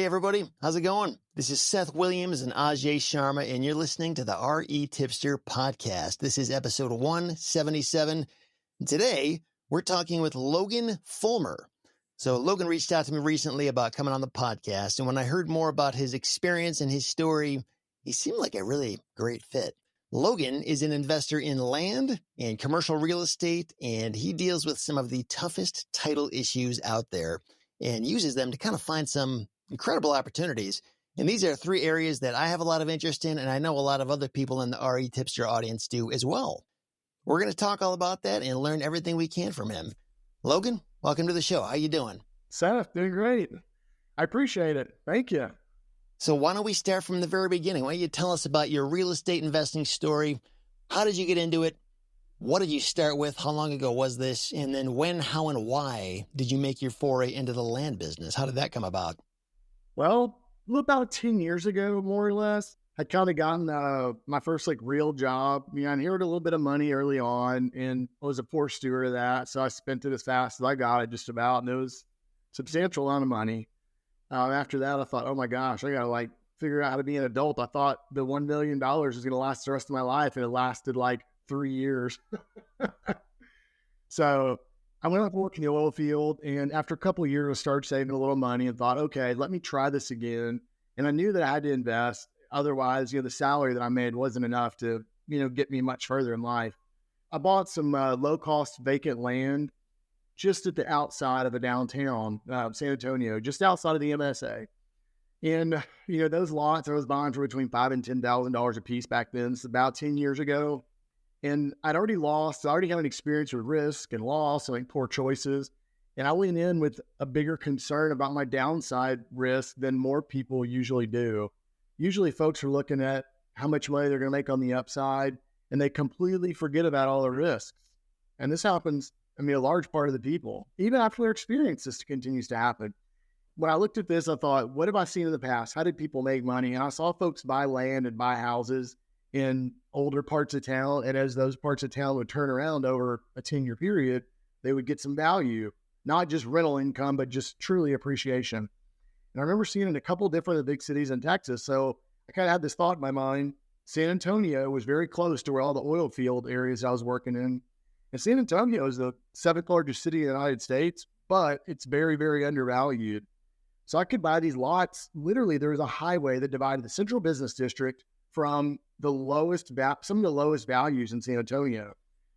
Hey everybody, how's it going? This is Seth Williams and Ajay Sharma, and you're listening to the REtipster podcast. This is episode 177. Today, we're talking with Logan Fullmer. So Logan reached out to me recently about coming on the podcast, and when I heard more about his experience and his story, he seemed like a really great fit. Logan is an investor in land and commercial real estate, and he deals with some of the toughest title issues out there and uses them to kind of find some incredible opportunities. And these are three areas that I have a lot of interest in, and I know a lot of other people in the REtipster audience do as well. We're going to talk all about that and learn everything we can from him. Logan, welcome to the show. How you doing? Seth, doing great. I appreciate it. Thank you. So why don't we start from the very beginning? Why don't you tell us about your real estate investing story? How did you get into it? What did you start with? How long ago was this? And then when, how, and why did you make your foray into the land business? How did that come about? Well, about 10 years ago, more or less, I'd kind of gotten my first real job. I inherited a little bit of money early on and I was a poor steward of that. So I spent it as fast as I got it just about. And it was a substantial amount of money. After that, I thought, oh my gosh, I got to figure out how to be an adult. I thought the $1 million was going to last the rest of my life. And it lasted 3 years. So I went up working in the oil field. And after a couple of years, I started saving a little money and thought, okay, let me try this again. And I knew that I had to invest. Otherwise, the salary that I made wasn't enough to, get me much further in life. I bought some low-cost vacant land just at the outside of the downtown, San Antonio, just outside of the MSA. And, those lots I was buying for between $5,000 and $10,000 a piece back then. It's about 10 years ago. And I already had an experience with risk and loss and poor choices. And I went in with a bigger concern about my downside risk than more people usually do. Usually folks are looking at how much money they're going to make on the upside, and they completely forget about all the risks. And this happens, a large part of the people, even after their experience, this continues to happen. When I looked at this, I thought, what have I seen in the past? How did people make money? And I saw folks buy land and buy houses in older parts of town. And as those parts of town would turn around over a 10-year period, they would get some value, not just rental income, but just truly appreciation. And I remember seeing it in a couple of different big cities in Texas. So I kind of had this thought in my mind. San Antonio was very close to where all the oil field areas I was working in. And San Antonio is the 7th largest city in the United States, but it's very, very undervalued. So I could buy these lots. Literally, there was a highway that divided the central business district from some of the lowest values in San Antonio.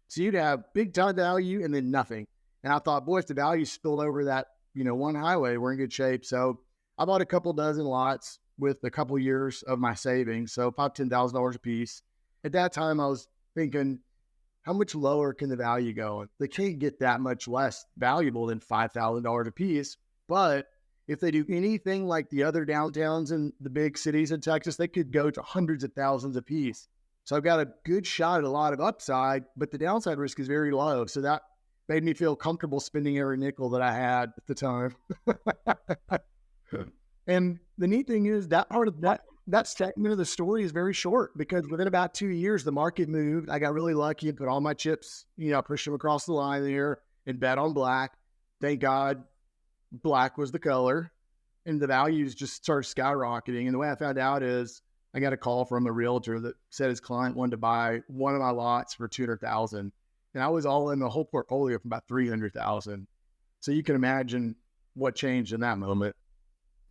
So you'd have big time value and then nothing. And I thought, boy, if the value spilled over that, one highway, we're in good shape. So I bought a couple dozen lots with a couple years of my savings. So about $10,000 a piece. At that time, I was thinking, how much lower can the value go? They can't get that much less valuable than $5,000 a piece. But if they do anything like the other downtowns in the big cities in Texas, they could go to hundreds of thousands a piece. So I've got a good shot at a lot of upside, but the downside risk is very low. So that made me feel comfortable spending every nickel that I had at the time. And the neat thing is that part of that segment of the story is very short, because within about 2 years, the market moved. I got really lucky and put all my chips, pushed them across the line there and bet on black. Thank God black was the color, and the values just started skyrocketing. And the way I found out is I got a call from a realtor that said his client wanted to buy one of my lots for $200,000. And I was all in the whole portfolio for about $300,000. So you can imagine what changed in that moment.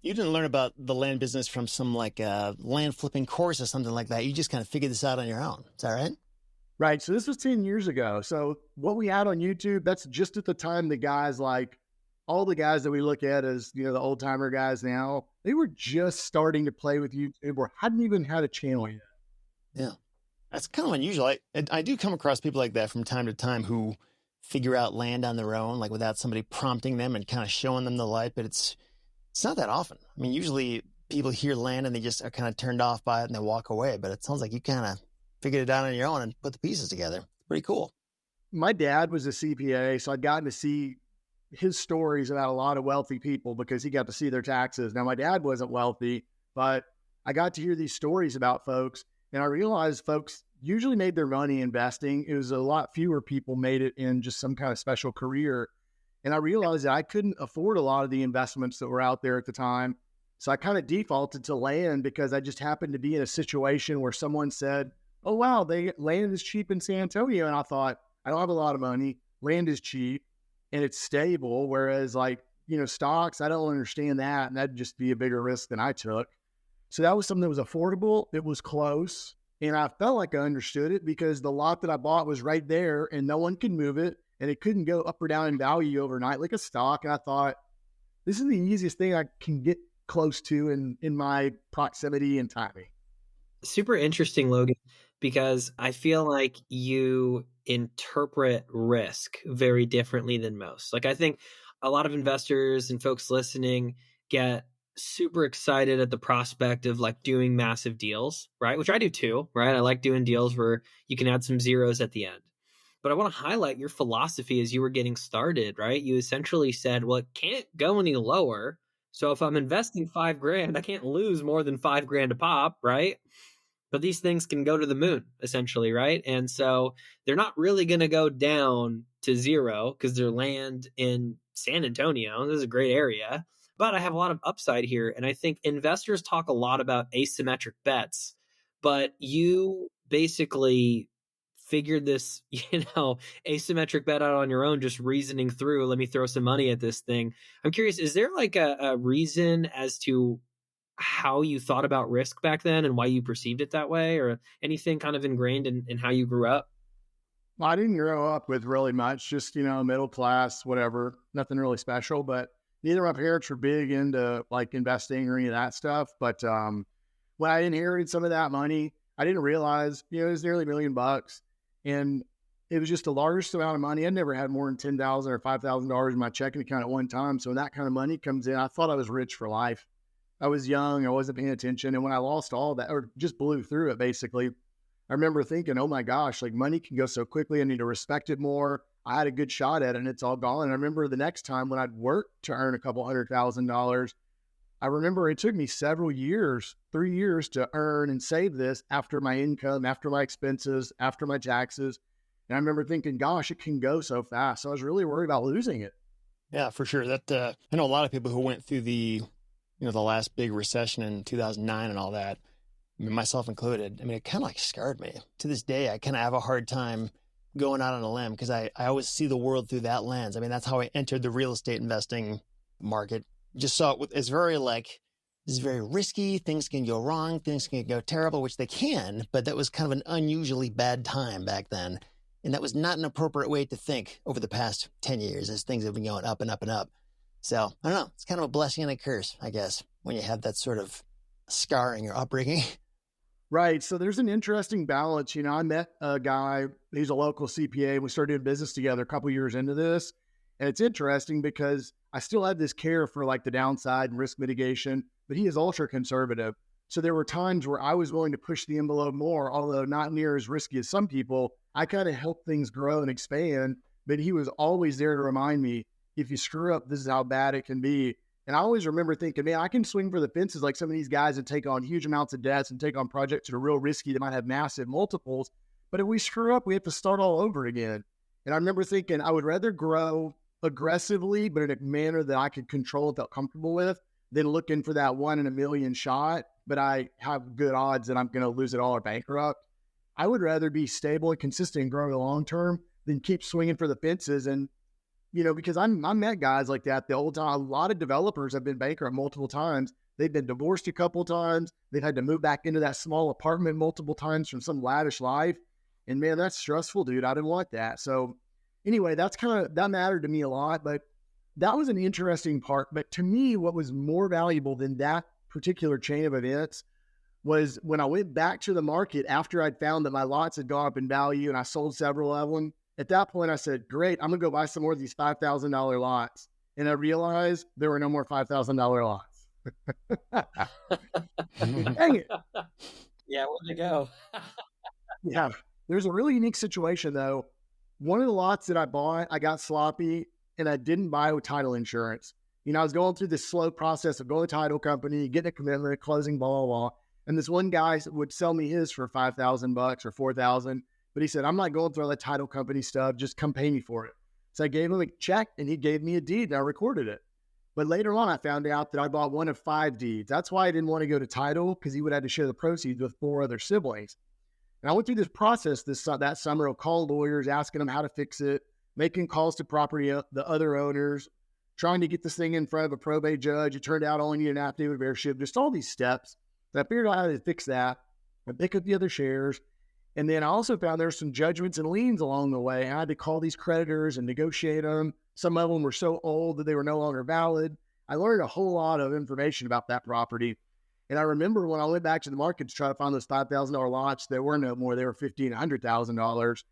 You didn't learn about the land business from some land flipping course or something like that. You just kind of figured this out on your own. Is that right? Right. So this was 10 years ago. So what we had on YouTube, that's just at the time the guys all the guys that we look at as, the old timer guys now, they were just starting to play with YouTube or hadn't even had a channel yet. Yeah. That's kind of unusual. I do come across people like that from time to time who figure out land on their own, without somebody prompting them and kind of showing them the light, but it's not that often. Usually people hear land and they just are kind of turned off by it and they walk away, but it sounds like you kind of figured it out on your own and put the pieces together. Pretty cool. My dad was a CPA, so I'd gotten to see his stories about a lot of wealthy people because he got to see their taxes. Now, my dad wasn't wealthy, but I got to hear these stories about folks, and I realized folks usually made their money investing. It was a lot fewer people made it in just some kind of special career. And I realized that I couldn't afford a lot of the investments that were out there at the time. So I kind of defaulted to land because I just happened to be in a situation where someone said, oh, wow, land is cheap in San Antonio. And I thought, I don't have a lot of money. Land is cheap and it's stable. Whereas stocks, I don't understand that. And that'd just be a bigger risk than I took. So that was something that was affordable. It was close. And I felt like I understood it because the lot that I bought was right there and no one could move it. And it couldn't go up or down in value overnight like a stock. And I thought, this is the easiest thing I can get close to in my proximity and timing. Super interesting, Logan, because I feel like you interpret risk very differently than most. Like, I think a lot of investors and folks listening get super excited at the prospect of like doing massive deals, right? Which I do too, right? I like doing deals where you can add some zeros at the end. But I want to highlight your philosophy as you were getting started, right? You essentially said, well, it can't go any lower. So if I'm investing $5,000, I can't lose more than $5,000 a pop, right? But these things can go to the moon, essentially, right? And so they're not really going to go down to zero because they're land in San Antonio. This is a great area. But I have a lot of upside here. And I think investors talk a lot about asymmetric bets, but you basically figured this, asymmetric bet out on your own, just reasoning through, let me throw some money at this thing. I'm curious, is there like a reason as to how you thought about risk back then and why you perceived it that way, or anything kind of ingrained in how you grew up? Well, I didn't grow up with really much, just, middle class, whatever, nothing really special, but neither of my parents were big into like investing or any of that stuff. But when I inherited some of that money, I didn't realize, it was nearly $1 million. And it was just the largest amount of money. I never had more than $10,000 or $5,000 in my checking account at one time. So when that kind of money comes in, I thought I was rich for life. I was young. I wasn't paying attention. And when I lost all that, or just blew through it, basically, I remember thinking, oh my gosh, like money can go so quickly. I need to respect it more. I had a good shot at it and it's all gone. And I remember the next time when I'd worked to earn a couple $100,000, I remember it took me several years, 3 years to earn and save this after my income, after my expenses, after my taxes. And I remember thinking, gosh, it can go so fast. So I was really worried about losing it. Yeah, for sure. That I know a lot of people who went through the last big recession in 2009 and all that, I mean, myself included. I mean, it kind of like scarred me. To this day, I kind of have a hard time going out on a limb because I always see the world through that lens. I mean, that's how I entered the real estate investing market. Just saw it as very like, this is very risky. Things can go wrong. Things can go terrible, which they can, but that was kind of an unusually bad time back then. And that was not an appropriate way to think over the past 10 years as things have been going up and up and up. So I don't know. It's kind of a blessing and a curse, I guess, when you have that sort of scarring or upbringing. Right. So there's an interesting balance. I met a guy, he's a local CPA. We started doing business together a couple of years into this. And it's interesting because I still had this care for like the downside and risk mitigation, but he is ultra conservative. So there were times where I was willing to push the envelope more, although not near as risky as some people. I kind of helped things grow and expand, but he was always there to remind me, if you screw up, this is how bad it can be. And I always remember thinking, man, I can swing for the fences like some of these guys that take on huge amounts of debts and take on projects that are real risky that might have massive multiples. But if we screw up, we have to start all over again. And I remember thinking I would rather grow aggressively, but in a manner that I could control and felt comfortable with, than looking for that 1 in a million shot, but I have good odds that I'm going to lose it all or bankrupt. I would rather be stable and consistent and grow in the long term than keep swinging for the fences. And, because I met guys like that the whole time. A lot of developers have been bankrupt multiple times. They've been divorced a couple times. They've had to move back into that small apartment multiple times from some lavish life. And man, that's stressful, dude. I didn't want that. So anyway, that mattered to me a lot, but that was an interesting part. But to me, what was more valuable than that particular chain of events was when I went back to the market after I'd found that my lots had gone up in value and I sold several of them. At that point, I said, great, I'm going to go buy some more of these $5,000 lots. And I realized there were no more $5,000 lots. Dang it. Yeah, where'd they go? Yeah. There's a really unique situation, though. One of the lots that I bought, I got sloppy and I didn't buy with title insurance. I was going through this slow process of going to the title company, getting a commitment, closing, blah, blah, blah. And this one guy would sell me his for $5,000 or $4,000. But he said, I'm not going through all that title company stuff. Just come pay me for it. So I gave him a check and he gave me a deed and I recorded it. But later on, I found out that I bought one of 5 deeds. That's why I didn't want to go to title, because he would have to share the proceeds with 4 other siblings. And I went through this process that summer of calling lawyers, asking them how to fix it, making calls to the other owners, trying to get this thing in front of a probate judge. It turned out I only needed an affidavit of heirship, just all these steps. And I figured out how to fix that. I pick up the other shares. And then I also found there's some judgments and liens along the way. I had to call these creditors and negotiate them. Some of them were so old that they were no longer valid. I learned a whole lot of information about that property. And I remember when I went back to the market to try to find those $5,000 lots, there were no more. They were $15,000, $100,000.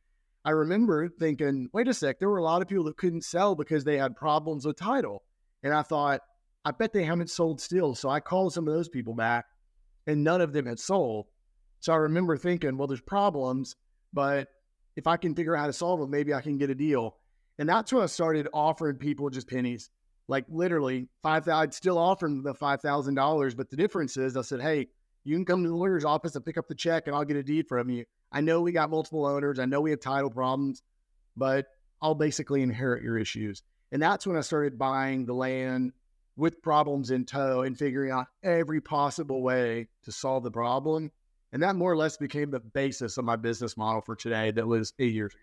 I remember thinking, wait a sec, there were a lot of people that couldn't sell because they had problems with title. And I thought, I bet they haven't sold still. So I called some of those people back, and none of them had sold. So I remember thinking, well, there's problems, but if I can figure out how to solve them, maybe I can get a deal. And that's when I started offering people just pennies, like literally I'd still offer them the $5,000. But the difference is I said, hey, you can come to the lawyer's office and pick up the check and I'll get a deed from you. I know we got multiple owners. I know we have title problems, but I'll basically inherit your issues. And that's when I started buying the land with problems in tow and figuring out every possible way to solve the problem. And that more or less became the basis of my business model for today. That was 8 years ago.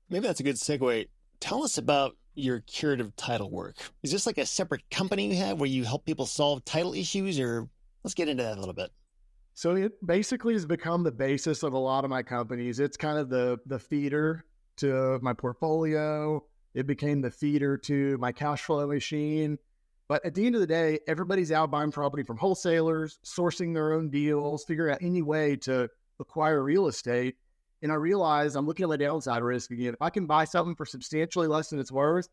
Maybe that's a good segue. Tell us about your curative title work. Is this like a separate company you have where you help people solve title issues, or let's get into that a little bit. So it basically has become the basis of a lot of my companies. It's kind of the feeder to my portfolio. It became the feeder to my cash flow machine. But at the end of the day, everybody's out buying property from wholesalers, sourcing their own deals, figuring out any way to acquire real estate. And I realized I'm looking at my downside risk again. If I can buy something for substantially less than it's worth,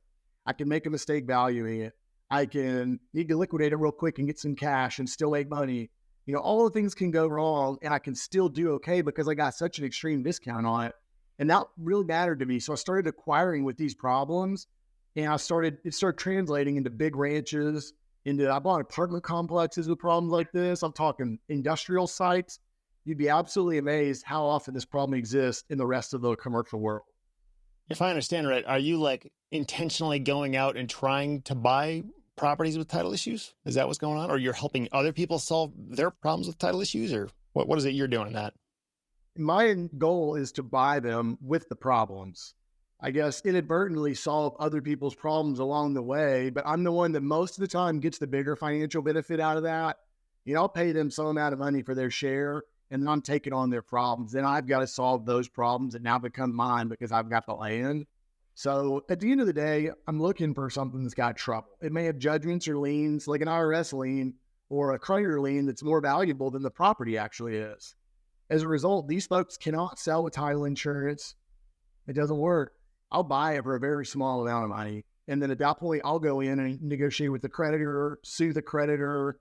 I can make a mistake valuing it. I can need to liquidate it real quick and get some cash and still make money. You know, all the things can go wrong and I can still do okay because I got such an extreme discount on it. And that really mattered to me. So I started acquiring with these problems, and it started translating into big ranches, I bought apartment complexes with problems like this. I'm talking industrial sites. You'd be absolutely amazed how often this problem exists in the rest of the commercial world. If I understand right, are you like intentionally going out and trying to buy properties with title issues? Is that what's going on? Or you're helping other people solve their problems with title issues? Or what is it you're doing in that? My goal is to buy them with the problems. I guess inadvertently solve other people's problems along the way, but I'm the one that most of the time gets the bigger financial benefit out of that. You know, I'll pay them some amount of money for their share, and then I'm taking on their problems. Then I've got to solve those problems that now become mine because I've got the land. So at the end of the day, I'm looking for something that's got trouble. It may have judgments or liens, like an IRS lien or a creditor lien that's more valuable than the property actually is. As a result, these folks cannot sell with title insurance. It doesn't work. I'll buy it for a very small amount of money. And then at that point, I'll go in and negotiate with the creditor, sue the creditor.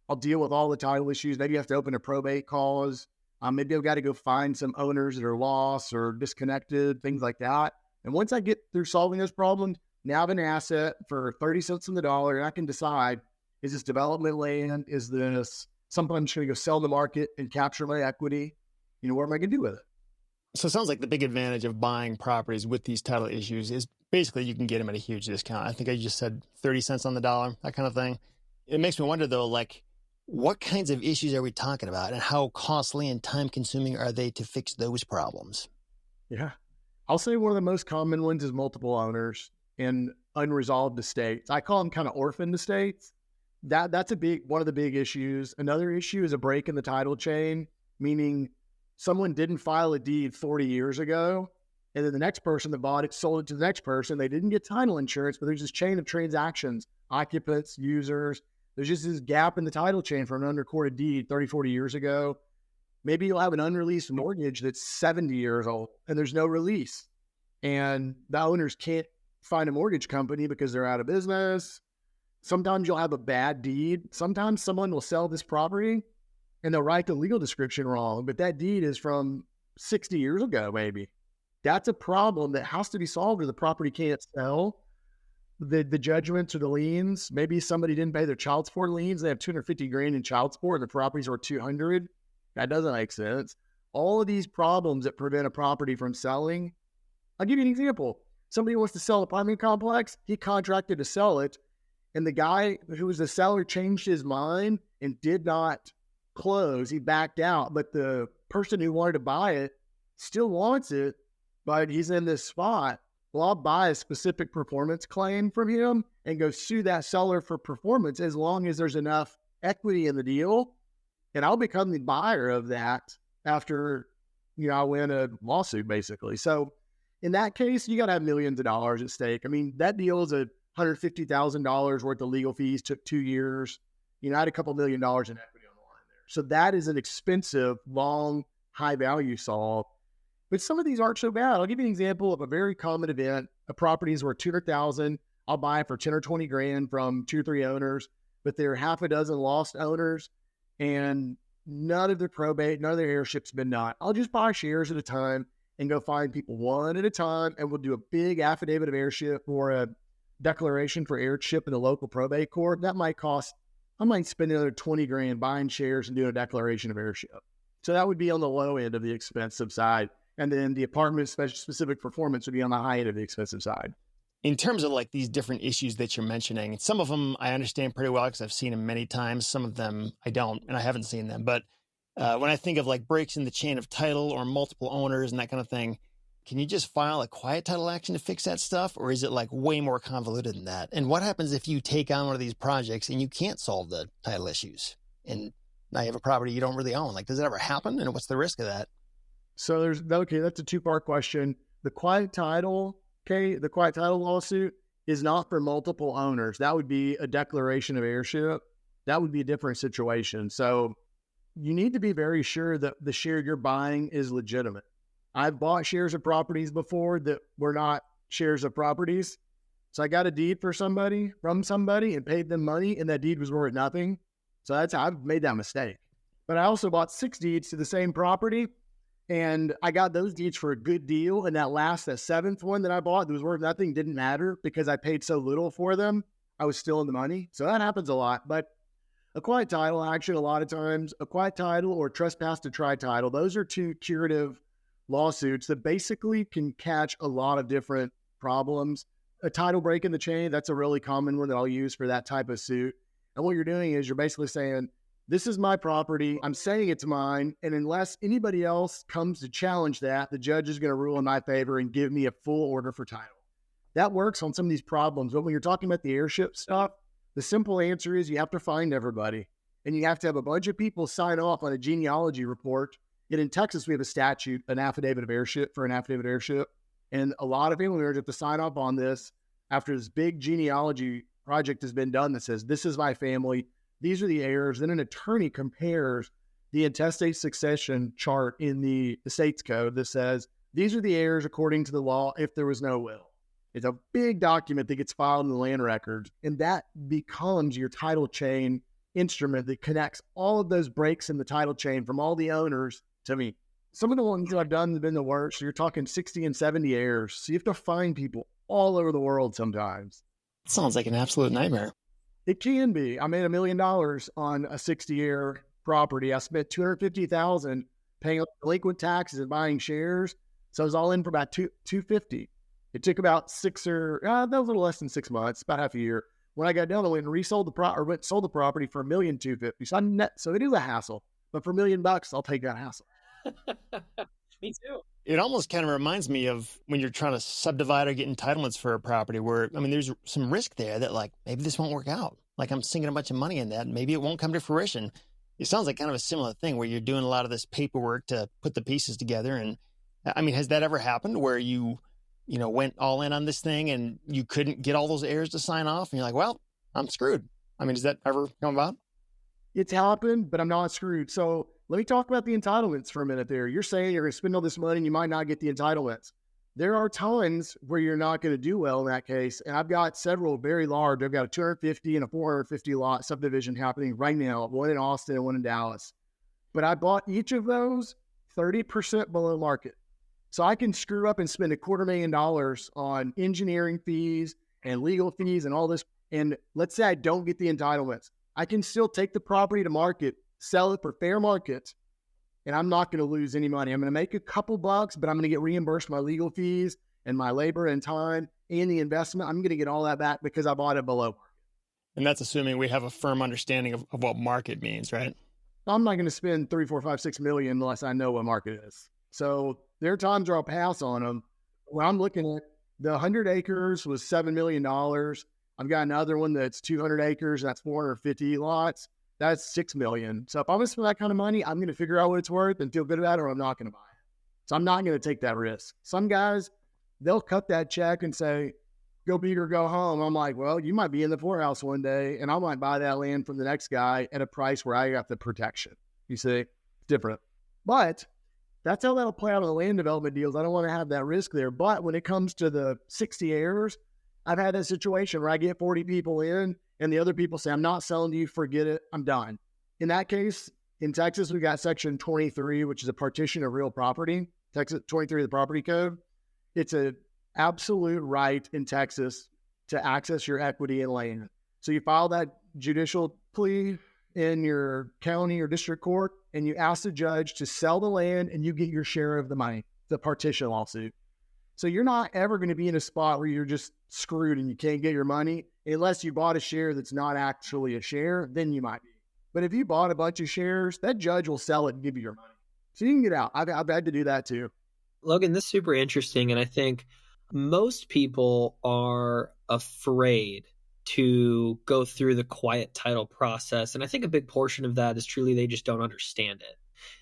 I'll deal with all the title issues. Maybe you have to open a probate cause. Maybe I've got to go find some owners that are lost or disconnected, things like that. And once I get through solving those problems, now I have an asset for 30 cents on the dollar, and I can decide, is this development land? Is this something I'm just going to go sell in the market and capture my equity? You know, what am I going to do with it? So it sounds like the big advantage of buying properties with these title issues is basically you can get them at a huge discount. I think I just said 30 cents on the dollar, that kind of thing. It makes me wonder, though, like, what kinds of issues are we talking about, and how costly and time consuming are they to fix those problems? Yeah. I'll say one of the most common ones is multiple owners and unresolved estates. I call them kind of orphaned estates. That's one of the big issues. Another issue is a break in the title chain, meaning someone didn't file a deed 40 years ago, and then the next person that bought it sold it to the next person. They didn't get title insurance, but there's this chain of transactions, occupants, users. There's just this gap in the title chain for an unrecorded deed 30, 40 years ago. Maybe you'll have an unreleased mortgage that's 70 years old and there's no release. And the owners can't find a mortgage company because they're out of business. Sometimes you'll have a bad deed. Sometimes someone will sell this property and they'll write the legal description wrong, but that deed is from 60 years ago, maybe. That's a problem that has to be solved or the property can't sell. The judgments or the liens, maybe somebody didn't pay their child support liens. They have $250,000 in child support and the properties are $200,000. That doesn't make sense. All of these problems that prevent a property from selling. I'll give you an example. Somebody wants to sell an apartment complex. He contracted to sell it. And the guy who was the seller changed his mind and did not close. He backed out, but the person who wanted to buy it still wants it, but he's in this spot. Well, I'll buy a specific performance claim from him and go sue that seller for performance as long as there's enough equity in the deal. And I'll become the buyer of that after, I win a lawsuit, basically. So in that case, you got to have millions of dollars at stake. I mean, that deal is $150,000 worth of legal fees, took 2 years. I had a couple $1 million in equity on the line there. So that is an expensive, long, high value solve. But some of these aren't so bad. I'll give you an example of a very common event. A property is worth $200,000. I'll buy it for 10 or 20 grand from 2 or 3 owners, but there are half a dozen lost owners and none of their probate, none of their heirship's been done. I'll just buy shares at a time and go find people one at a time, and we'll do a big affidavit of heirship or a declaration for heirship in the local probate court. That might cost, I might spend another 20 grand buying shares and doing a declaration of heirship. So that would be on the low end of the expensive side. And then the apartment specific performance would be on the high end of the expensive side. In terms of like these different issues that you're mentioning, some of them I understand pretty well because I've seen them many times. Some of them I don't, and I haven't seen them. But when I think of like breaks in the chain of title or multiple owners and that kind of thing, can you just file a quiet title action to fix that stuff? Or is it like way more convoluted than that? And what happens if you take on one of these projects and you can't solve the title issues? And now you have a property you don't really own. Like, does it ever happen? And what's the risk of that? So that's a 2-part question. The quiet title lawsuit is not for multiple owners. That would be a declaration of heirship. That would be a different situation. So you need to be very sure that the share you're buying is legitimate. I've bought shares of properties before that were not shares of properties. So I got a deed from somebody and paid them money, and that deed was worth nothing. So I've made that mistake. But I also bought 6 deeds to the same property, and I got those deeds for a good deal. And that 7th one that I bought that was worth nothing didn't matter because I paid so little for them. I was still in the money. So that happens a lot. But a quiet title action, a lot of times, a quiet title or trespass to try title, those are 2 curative lawsuits that basically can catch a lot of different problems. A title break in the chain, that's a really common one that I'll use for that type of suit. And what you're doing is you're basically saying, this is my property. I'm saying it's mine. And unless anybody else comes to challenge that, the judge is going to rule in my favor and give me a full order for title. That works on some of these problems. But when you're talking about the heirship stuff, the simple answer is you have to find everybody. And you have to have a bunch of people sign off on a genealogy report. And in Texas, we have a statute, an affidavit of heirship for an affidavit of heirship. And a lot of family members have to sign off on this after this big genealogy project has been done that says, this is my family. These are the heirs. Then an attorney compares the intestate succession chart in the estates code that says, these are the heirs according to the law if there was no will. It's a big document that gets filed in the land records, and that becomes your title chain instrument that connects all of those breaks in the title chain from all the owners to me. Some of the ones that I've done have been the worst. So you're talking 60 and 70 heirs. So you have to find people all over the world sometimes. Sounds like an absolute nightmare. It can be. I made $1 million on a 60-year property. I spent $250,000 paying delinquent taxes and buying shares. So I was all in for about $250,000. It took about that was a little less than 6 months, about half a year. When I got done, I went and sold the property for $1,250,000. So it is a hassle, but for $1 million, I'll take that hassle. Me too. It almost kind of reminds me of when you're trying to subdivide or get entitlements for a property where, I mean, there's some risk there that like, maybe this won't work out. Like I'm sinking a bunch of money in that and maybe it won't come to fruition. It sounds like kind of a similar thing where you're doing a lot of this paperwork to put the pieces together. And I mean, has that ever happened where you went all in on this thing and you couldn't get all those heirs to sign off and you're like, well, I'm screwed. I mean, does that ever come about? It's happened, but I'm not screwed. So let me talk about the entitlements for a minute there. You're saying you're going to spend all this money and you might not get the entitlements. There are times where you're not going to do well in that case. And I've got several very large. I've got a 250 and a 450 lot subdivision happening right now, one in Austin and one in Dallas. But I bought each of those 30% below market. So I can screw up and spend $250,000 on engineering fees and legal fees and all this. And let's say I don't get the entitlements. I can still take the property to market, sell it for fair market, and I'm not going to lose any money. I'm going to make a couple bucks, but I'm going to get reimbursed my legal fees and my labor and time and the investment. I'm going to get all that back because I bought it below market. And that's assuming we have a firm understanding of what market means, right? I'm not going to spend 3, 4, 5, 6 million unless I know what market is. So there are times where I'll pass on them. When I'm looking at the 100 acres was $7 million. I've got another one that's 200 acres. That's 450 lots. That's $6 million. So if I'm going to spend that kind of money, I'm going to figure out what it's worth and feel good about it, or I'm not going to buy it. So I'm not going to take that risk. Some guys, they'll cut that check and say, go big or go home. I'm like, well, you might be in the poorhouse one day, and I might buy that land from the next guy at a price where I got the protection. You see, it's different. But that's how that'll play out on the land development deals. I don't want to have that risk there. But when it comes to the 60 heirs, I've had a situation where I get 40 people in, and the other people say, I'm not selling to you, forget it, I'm done. In that case, in Texas, we got Section 23, which is a partition of real property. Texas 23 of the property code. It's a absolute right in Texas to access your equity in land. So you file that judicial plea in your county or district court, and you ask the judge to sell the land, and you get your share of the money, the partition lawsuit. So you're not ever going to be in a spot where you're just screwed and you can't get your money unless you bought a share that's not actually a share, then you might be. But if you bought a bunch of shares, that judge will sell it and give you your money. So you can get out. I've had to do that too. Logan, this is super interesting. And I think most people are afraid to go through the quiet title process. And I think a big portion of that is truly they just don't understand it.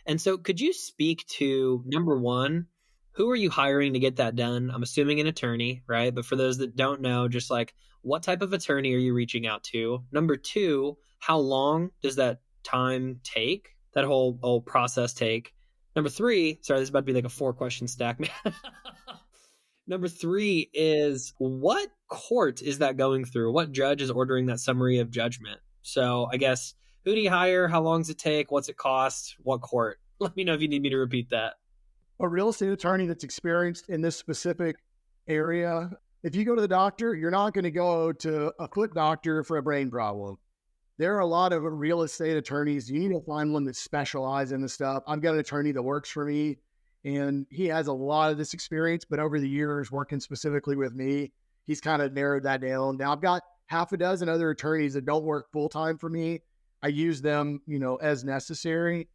And so could you speak to, number one, who are you hiring to get that done? I'm assuming an attorney, right? But for those that don't know, just like what type of attorney are you reaching out to? Number two, how long does that time take? That whole process take? Number three, sorry, this is about to be like a 4-question stack, man. Number three is, what court is that going through? What judge is ordering that summary of judgment? So I guess, who do you hire? How long does it take? What's it cost? What court? Let me know if you need me to repeat that. A real estate attorney that's experienced in this specific area. If you go to the doctor, you're not going to go to a foot doctor for a brain problem. There are a lot of real estate attorneys. You need to find one that specializes in this stuff. I've got an attorney that works for me, and he has a lot of this experience, but over the years, working specifically with me, he's kind of narrowed that down. Now, I've got half a dozen other attorneys that don't work full-time for me. I use them, as necessary.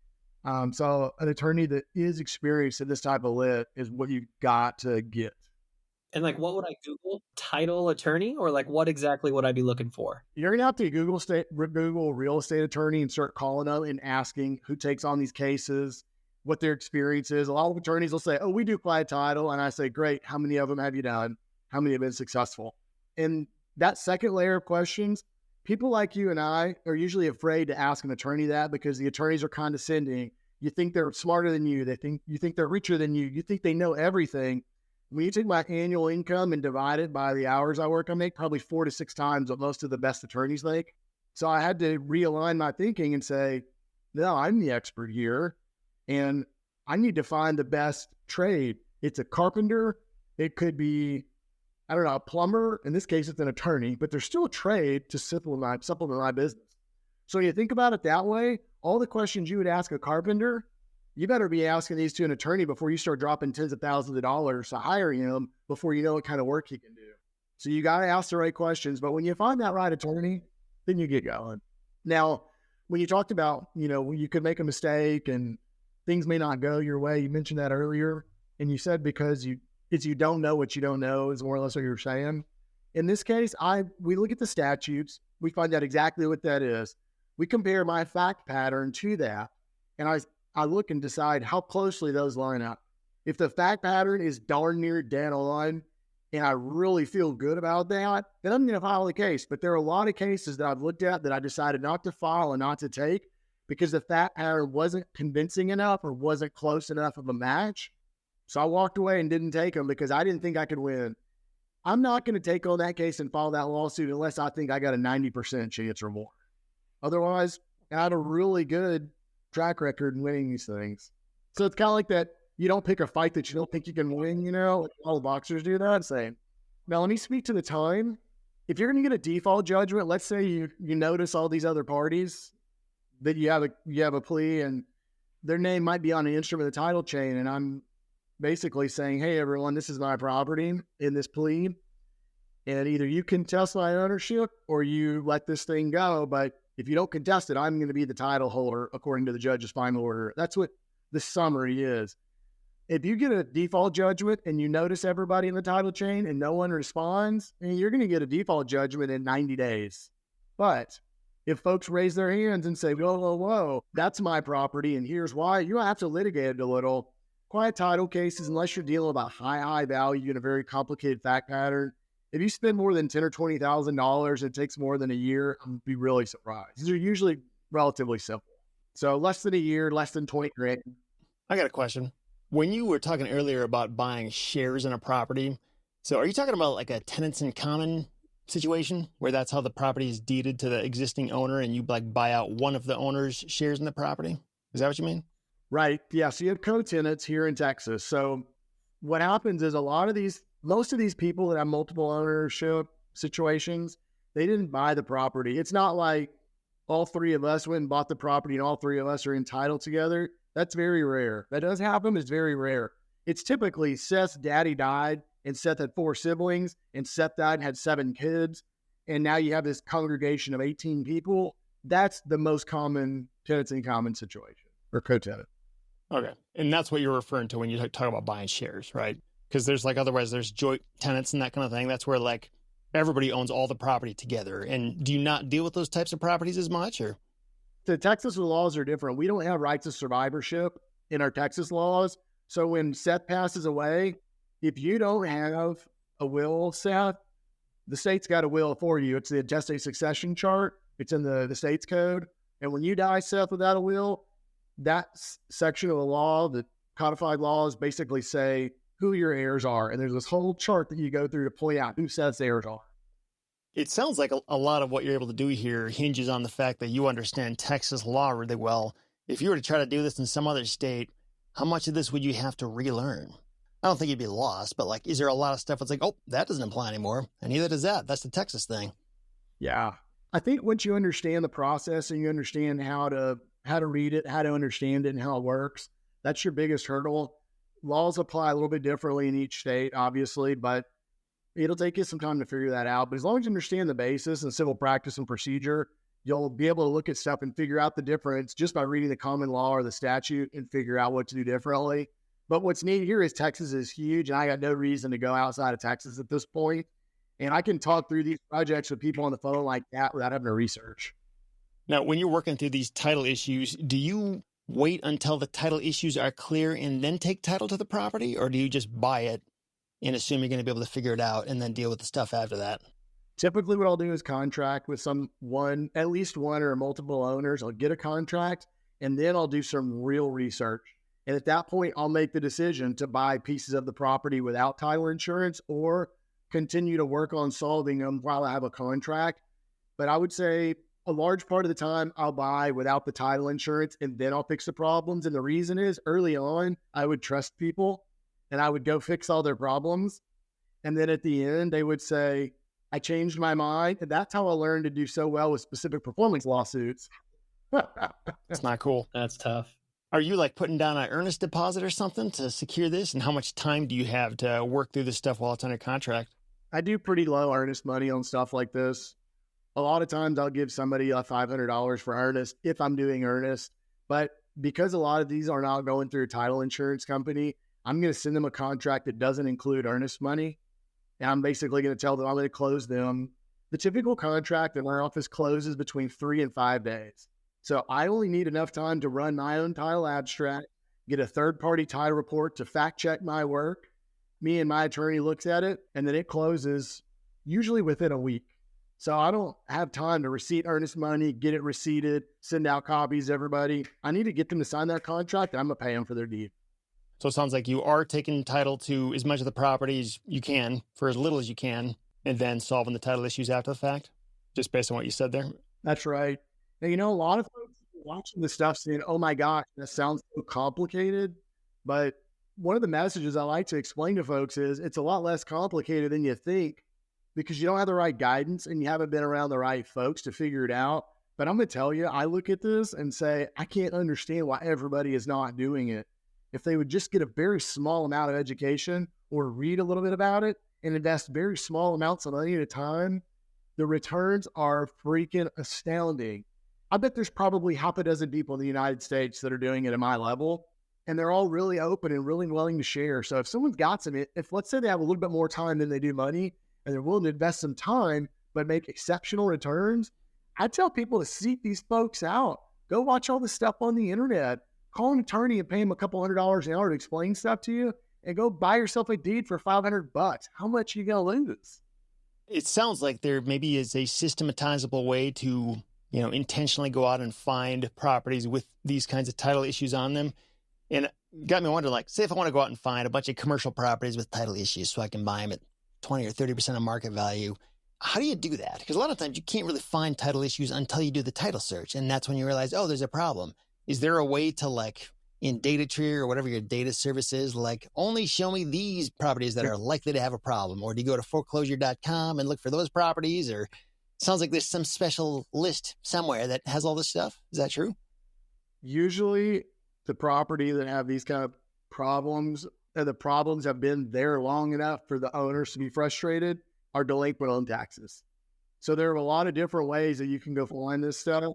So an attorney that is experienced in this type of lit is what you got to get. And like, what would I Google? Title attorney, or like, what exactly would I be looking for? You're going to have to Google real estate attorney and start calling them and asking who takes on these cases, what their experience is. A lot of attorneys will say, oh, we do quiet title. And I say, great. How many of them have you done? How many have been successful? And that second layer of questions, people like you and I are usually afraid to ask an attorney that because the attorneys are condescending. You think they're smarter than you. You think they're richer than you. You think they know everything. When you take my annual income and divide it by the hours I work, I make probably 4 to 6 times what most of the best attorneys make. So I had to realign my thinking and say, no, I'm the expert here, and I need to find the best trade. It's a carpenter. It could be, a plumber. In this case, it's an attorney, but there's still a trade to supplement my business. So you think about it that way, all the questions you would ask a carpenter, you better be asking these to an attorney before you start dropping tens of thousands of dollars to hire him before you know what kind of work he can do. So you got to ask the right questions. But when you find that right attorney, then you get going. Now, when you talked about, you could make a mistake and things may not go your way, you mentioned that earlier. And you said because you don't know what you don't know is more or less what you're saying. In this case, we look at the statutes. We find out exactly what that is. We compare my fact pattern to that. And I look and decide how closely those line up. If the fact pattern is darn near dead on, and I really feel good about that, then I'm going to file the case. But there are a lot of cases that I've looked at that I decided not to file and not to take because the fact pattern wasn't convincing enough or wasn't close enough of a match. So I walked away and didn't take them because I didn't think I could win. I'm not going to take on that case and file that lawsuit unless I think I got a 90% chance or more. Otherwise, I had a really good track record in winning these things. So it's kind of like that. You don't pick a fight that you don't think you can win, like all the boxers do that. Saying, now let me speak to the time. If you're going to get a default judgment, let's say you notice all these other parties that you have a plea and their name might be on the instrument of the title chain. And I'm basically saying, hey, everyone, this is my property in this plea. And either you contest my ownership or you let this thing go. But if you don't contest it, I'm going to be the title holder according to the judge's final order. That's what the summary is. If you get a default judgment and you notice everybody in the title chain and no one responds, you're going to get a default judgment in 90 days. But if folks raise their hands and say, whoa, whoa, whoa, that's my property and here's why, you have to litigate it a little. Quiet title cases, unless you're dealing with a high value and a very complicated fact pattern, if you spend more than $10,000 or $20,000, it takes more than a year, I'm be really surprised. These are usually relatively simple. So less than a year, less than 20 grand. I got a question. When you were talking earlier about buying shares in a property, so are you talking about like a tenants-in-common situation where that's how the property is deeded to the existing owner and you like buy out one of the owner's shares in the property? Is that what you mean? Right. Yeah. So you have co-tenants here in Texas. So what happens is most of these people that have multiple ownership situations, they didn't buy the property. It's not like all three of us went and bought the property and all three of us are entitled together. That's very rare. That does happen. It's very rare. It's typically Seth's daddy died and Seth had 4 siblings and Seth died and had 7 kids. And now you have this congregation of 18 people. That's the most common tenants-in-common situation or co-tenant. Okay. And that's what you're referring to when you talk about buying shares, right? Because otherwise there's joint tenants and that kind of thing. That's where like everybody owns all the property together. And do you not deal with those types of properties as much or? The Texas laws are different. We don't have rights of survivorship in our Texas laws. So when Seth passes away, if you don't have a will, Seth, the state's got a will for you. It's the intestate succession chart. It's in the state's code. And when you die, Seth, without a will, that section of the law, the codified laws basically say who your heirs are. And there's this whole chart that you go through to point out who Seth's heirs are. It sounds like a lot of what you're able to do here hinges on the fact that you understand Texas law really well. If you were to try to do this in some other state, how much of this would you have to relearn? I don't think you'd be lost, but like, is there a lot of stuff that's like, oh, that doesn't apply anymore? And neither does that. That's the Texas thing. Yeah. I think once you understand the process and you understand how to read it, how to understand it and how it works, that's your biggest hurdle. Laws apply a little bit differently in each state, obviously, but it'll take you some time to figure that out. But as long as you understand the basis and civil practice and procedure, you'll be able to look at stuff and figure out the difference just by reading the common law or the statute and figure out what to do differently. But what's neat here is Texas is huge, and I got no reason to go outside of Texas at this point. And I can talk through these projects with people on the phone like that without having to research. Now, when you're working through these title issues, do you wait until the title issues are clear and then take title to the property? Or do you just buy it and assume you're going to be able to figure it out and then deal with the stuff after that? Typically what I'll do is contract with at least one or multiple owners. I'll get a contract and then I'll do some real research. And at that point, I'll make the decision to buy pieces of the property without title insurance or continue to work on solving them while I have a contract. But I would say a large part of the time I'll buy without the title insurance and then I'll fix the problems. And the reason is early on, I would trust people and I would go fix all their problems. And then at the end, they would say, I changed my mind. And that's how I learned to do so well with specific performance lawsuits. That's not cool. That's tough. Are you like putting down an earnest deposit or something to secure this? And how much time do you have to work through this stuff while it's under contract? I do pretty low earnest money on stuff like this. A lot of times I'll give somebody $500 for earnest if I'm doing earnest. But because a lot of these are not going through a title insurance company, I'm going to send them a contract that doesn't include earnest money. And I'm basically going to tell them I'm going to close them. The typical contract in our office closes between 3 and 5 days. So I only need enough time to run my own title abstract, get a third-party title report to fact-check my work. Me and my attorney looks at it, and then it closes usually within a week. So I don't have time to receipt earnest money, get it receipted, send out copies to everybody. I need to get them to sign that contract, and I'm going to pay them for their deed. So it sounds like you are taking title to as much of the property as you can for as little as you can, and then solving the title issues after the fact, just based on what you said there. That's right. And a lot of folks watching this stuff saying, oh my gosh, that sounds so complicated. But one of the messages I like to explain to folks is it's a lot less complicated than you think because you don't have the right guidance and you haven't been around the right folks to figure it out. But I'm going to tell you, I look at this and say, I can't understand why everybody is not doing it. If they would just get a very small amount of education or read a little bit about it and invest very small amounts of money at a time, the returns are freaking astounding. I bet there's probably half a dozen people in the United States that are doing it at my level, and they're all really open and really willing to share. So if someone's got some, if let's say they have a little bit more time than they do money, and they're willing to invest some time but make exceptional returns, I tell people to seek these folks out. Go watch all this stuff on the internet. Call an attorney and pay him a couple $100 an hour to explain stuff to you, and go buy yourself a deed for $500. How much are you gonna lose? It sounds like there maybe is a systematizable way to, intentionally go out and find properties with these kinds of title issues on them. And got me wondering, say if I want to go out and find a bunch of commercial properties with title issues so I can buy them at 20 or 30% of market value. How do you do that? Because a lot of times you can't really find title issues until you do the title search. And that's when you realize, oh, there's a problem. Is there a way to in DataTree or whatever your data service is, only show me these properties that are likely to have a problem? Or do you go to foreclosure.com and look for those properties? Or it sounds like there's some special list somewhere that has all this stuff. Is that true? Usually the property that have these kind of problems, the problems have been there long enough for the owners to be frustrated, are delinquent on taxes. So there are a lot of different ways that you can go find this stuff.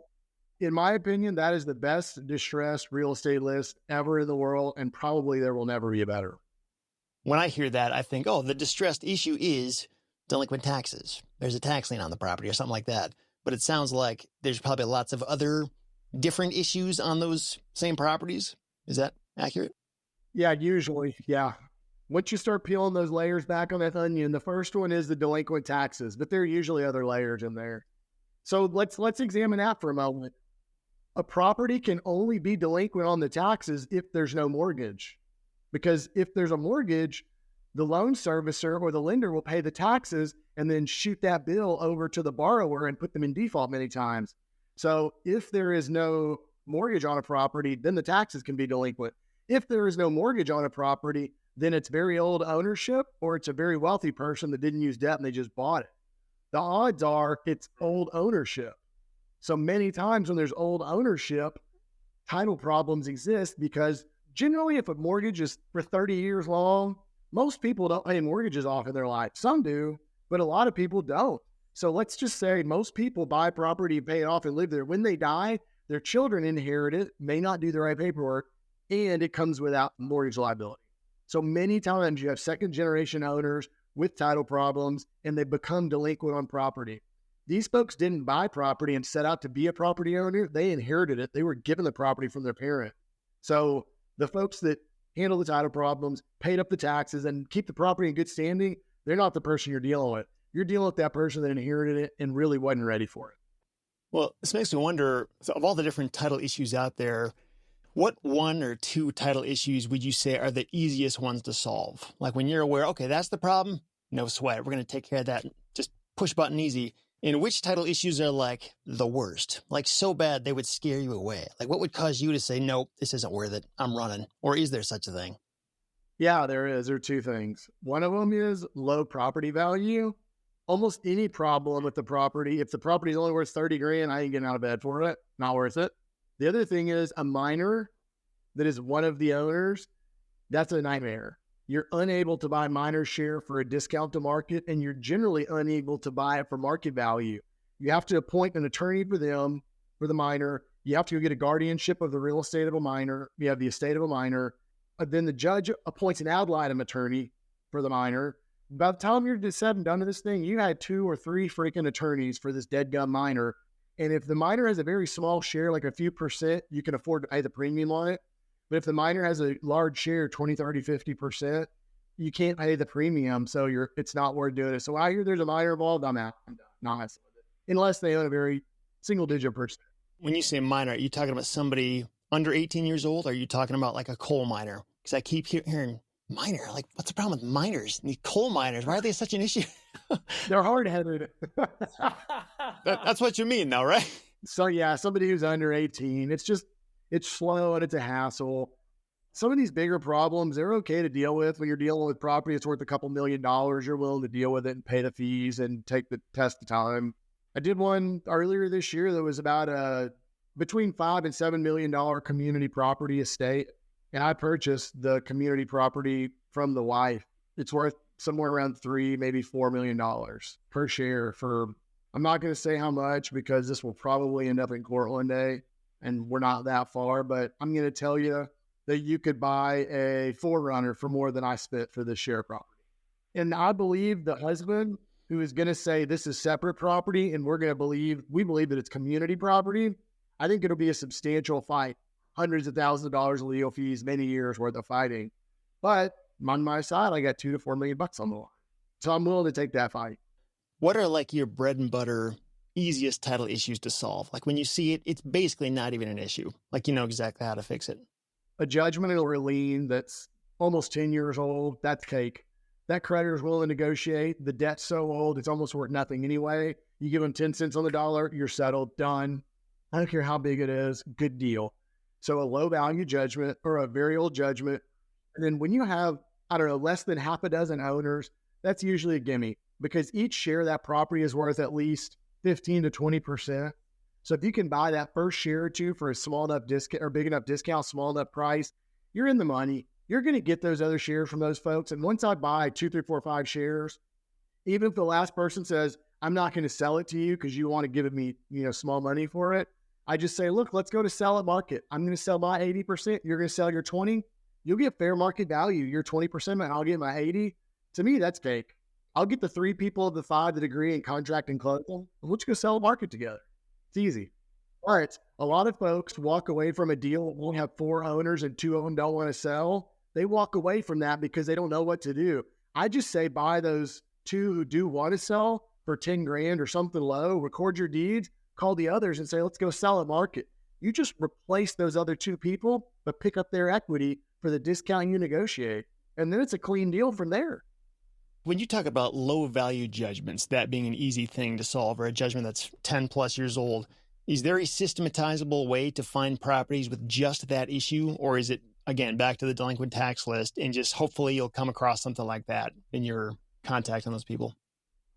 In my opinion, that is the best distressed real estate list ever in the world, and probably there will never be a better. When I hear that, I think, oh, the distressed issue is delinquent taxes. There's a tax lien on the property or something like that. But it sounds like there's probably lots of other different issues on those same properties. Is that accurate? Yeah, usually, yeah. Once you start peeling those layers back on that onion, the first one is the delinquent taxes, but there are usually other layers in there. So let's examine that for a moment. A property can only be delinquent on the taxes if there's no mortgage. Because if there's a mortgage, the loan servicer or the lender will pay the taxes and then shoot that bill over to the borrower and put them in default many times. So if there is no mortgage on a property, then the taxes can be delinquent. If there is no mortgage on a property, then it's very old ownership, or it's a very wealthy person that didn't use debt and they just bought it. The odds are it's old ownership. So many times when there's old ownership, title problems exist because generally if a mortgage is for 30 years long, most people don't pay mortgages off in their life. Some do, but a lot of people don't. So let's just say most people buy property, pay it off, and live there. When they die, their children inherit it, may not do the right paperwork, and it comes without mortgage liability. So many times you have second-generation owners with title problems, and they become delinquent on property. These folks didn't buy property and set out to be a property owner. They inherited it. They were given the property from their parent. So the folks that handle the title problems, paid up the taxes, and keep the property in good standing, they're not the person you're dealing with. You're dealing with that person that inherited it and really wasn't ready for it. Well, this makes me wonder, so of all the different title issues out there, what one or two title issues would you say are the easiest ones to solve? When you're aware, okay, that's the problem, no sweat. We're going to take care of that. Just push button easy. And which title issues are the worst? So bad they would scare you away? What would cause you to say, nope, this isn't worth it, I'm running? Or is there such a thing? Yeah, there is. There are two things. One of them is low property value. Almost any problem with the property, if the property is only worth 30 grand, I ain't getting out of bed for it. Not worth it. The other thing is a minor that is one of the owners. That's a nightmare. You're unable to buy minor share for a discount to market, and you're generally unable to buy it for market value. You have to appoint an attorney for them, for the minor. You have to go get a guardianship of the real estate of a minor. You have the estate of a minor. Then the judge appoints an ad litem attorney for the minor. By the time you're said and done to this thing, you had 2 or 3 freaking attorneys for this dead gum minor. And if the minor has a very small share, a few percent, you can afford to pay the premium on it. But if the minor has a large share, 20, 30, 50%, you can't pay the premium. So it's not worth doing it. So when I hear there's a minor involved, I'm out. I'm done. Not messing with it. Unless they own a very single digit percent. When you say minor, are you talking about somebody under 18 years old? Or are you talking about a coal miner? Because I keep hearing minor. What's the problem with miners? These coal miners, why are they such an issue? They're hard-headed. That's what you mean though, right? So yeah, somebody who's under 18, it's slow and it's a hassle. Some of these bigger problems, they're okay to deal with. When you're dealing with property that's worth a couple $1 million, you're willing to deal with it and pay the fees and take the test of time. I did one earlier this year that was about a between $5 and $7 million community property estate. And I purchased the community property from the wife. It's worth somewhere around maybe $4 million per share for, I'm not going to say how much because this will probably end up in court one day and we're not that far, but I'm going to tell you that you could buy a Forerunner for more than I spent for this share property. And I believe the husband who is going to say this is separate property and we believe that it's community property, I think it'll be a substantial fight. Hundreds of thousands of dollars of legal fees, many years worth of fighting. But on my side, I got $2 to $4 million on the line. So I'm willing to take that fight. What are like your bread and butter, easiest title issues to solve? Like when you see it, it's basically not even an issue. Like you know exactly how to fix it. A judgment or a lien that's almost 10 years old, that's cake. That creditor is willing to negotiate. The debt's so old, it's almost worth nothing anyway. You give them 10 cents on the dollar, you're settled, done. I don't care how big it is, good deal. So a low value judgment or a very old judgment. And then when you have, I don't know, less than half a dozen owners, that's usually a gimme because each share of that property is worth at least 15 to 20%. So if you can buy that first share or two for a small enough discount or big enough discount, small enough price, you're in the money. You're going to get those other shares from those folks. And once I buy 2, 3, 4, 5 shares, even if the last person says, I'm not going to sell it to you because you want to give me, small money for it, I just say, look, let's go to sell at market. I'm going to sell my 80%. You're going to sell your 20. You'll get fair market value. Your 20%, and I'll get my 80. To me, that's cake. I'll get the 3 people of the 5 that agree and contract and close them. And let's go sell a market together. It's easy. All right. A lot of folks walk away from a deal that won't have 4 owners and 2 of them don't want to sell. They walk away from that because they don't know what to do. I just say buy those 2 who do want to sell for 10 grand or something low, record your deeds, call the others and say, let's go sell at market. You just replace those other 2 people, but pick up their equity for the discount you negotiate. And then it's a clean deal from there. When you talk about low value judgments, that being an easy thing to solve or a judgment that's 10 plus years old, is there a systematizable way to find properties with just that issue? Or is it, again, back to the delinquent tax list and just hopefully you'll come across something like that in your contact on those people?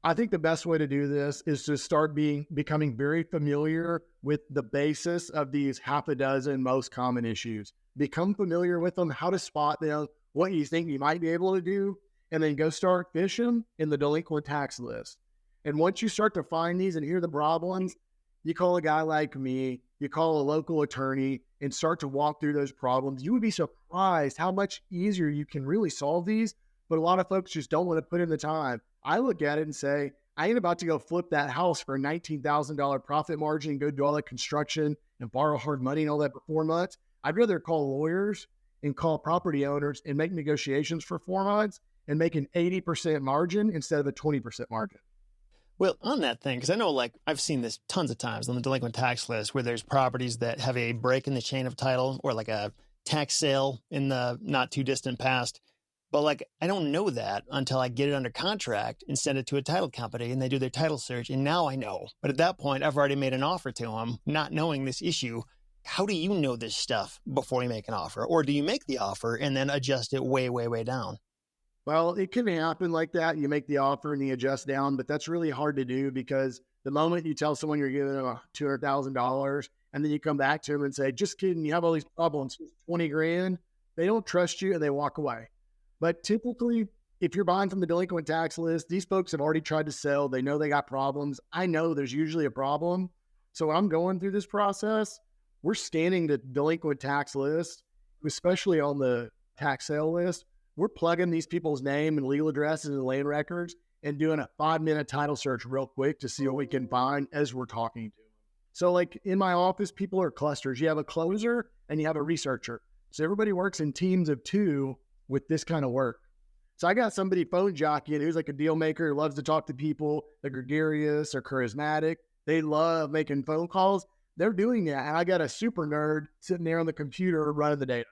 I think the best way to do this is to start becoming very familiar with the basis of these half a dozen most common issues. Become familiar with them, how to spot them, what you think you might be able to do, and then go start fishing in the delinquent tax list. And once you start to find these and hear the problems, you call a guy like me, you call a local attorney, and start to walk through those problems. You would be surprised how much easier you can really solve these, but a lot of folks just don't want to put in the time. I look at it and say, I ain't about to go flip that house for a $19,000 profit margin and go do all that construction and borrow hard money and all that for 4 months. I'd rather call lawyers and call property owners and make negotiations for 4 months and make an 80% margin instead of a 20% margin. Well, on that thing, because I know I've seen this tons of times on the delinquent tax list where there's properties that have a break in the chain of title or like a tax sale in the not too distant past. But I don't know that until I get it under contract and send it to a title company and they do their title search. And now I know. But at that point, I've already made an offer to them, not knowing this issue. How do you know this stuff before you make an offer? Or do you make the offer and then adjust it way, way, way down? Well, it can happen like that. You make the offer and you adjust down, but that's really hard to do because the moment you tell someone you're giving them $200,000 and then you come back to them and say, just kidding, you have all these problems, 20 grand, they don't trust you and they walk away. But typically, if you're buying from the delinquent tax list, these folks have already tried to sell. They know they got problems. I know there's usually a problem. So when I'm going through this process, we're scanning the delinquent tax list, especially on the tax sale list. We're plugging these people's name and legal addresses and land records and doing a 5-minute title search real quick to see what we can find as we're talking to them. So in my office, people are clusters. You have a closer and you have a researcher. So everybody works in teams of 2 with this kind of work. So I got somebody phone jockeying who's like a deal maker who loves to talk to people. They're gregarious or charismatic. They love making phone calls. They're doing that. And I got a super nerd sitting there on the computer running the data.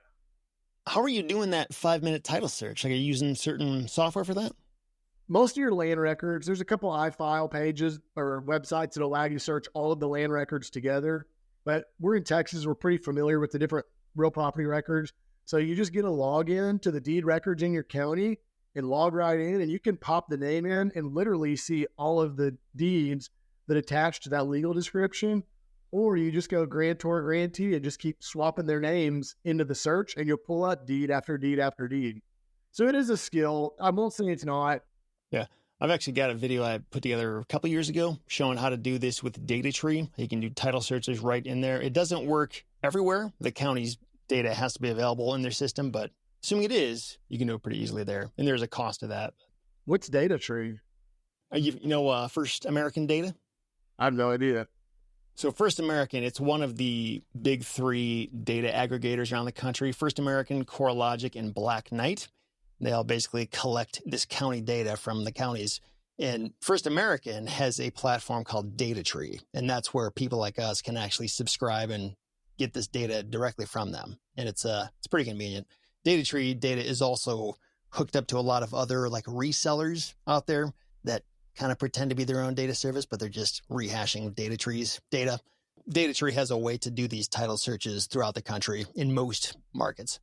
How are you doing that 5-minute title search? Are you using certain software for that? Most of your land records, there's a couple iFile pages or websites that allow you to search all of the land records together. But we're in Texas. We're pretty familiar with the different real property records. So you just get a login to the deed records in your county and log right in, and you can pop the name in and literally see all of the deeds that attach to that legal description. Or you just go grantor, grantee, and just keep swapping their names into the search, and you'll pull out deed after deed after deed. So it is a skill. I won't say it's not. Yeah. I've actually got a video I put together a couple years ago showing how to do this with data tree. You can do title searches right in there. It doesn't work everywhere. The county's data has to be available in their system, but assuming it is, you can do it pretty easily there. And there's a cost to that. What's data tree? First American data? I have no idea. So First American, it's one of the big three data aggregators around the country. First American, CoreLogic, and Black Knight. They all basically collect this county data from the counties. And First American has a platform called Data Tree. And that's where people like us can actually subscribe and get this data directly from them. And it's pretty convenient. Data Tree data is also hooked up to a lot of other like resellers out there that kind of pretend to be their own data service, but they're just rehashing Data Tree's data. Data Tree has a way to do these title searches throughout the country in most markets.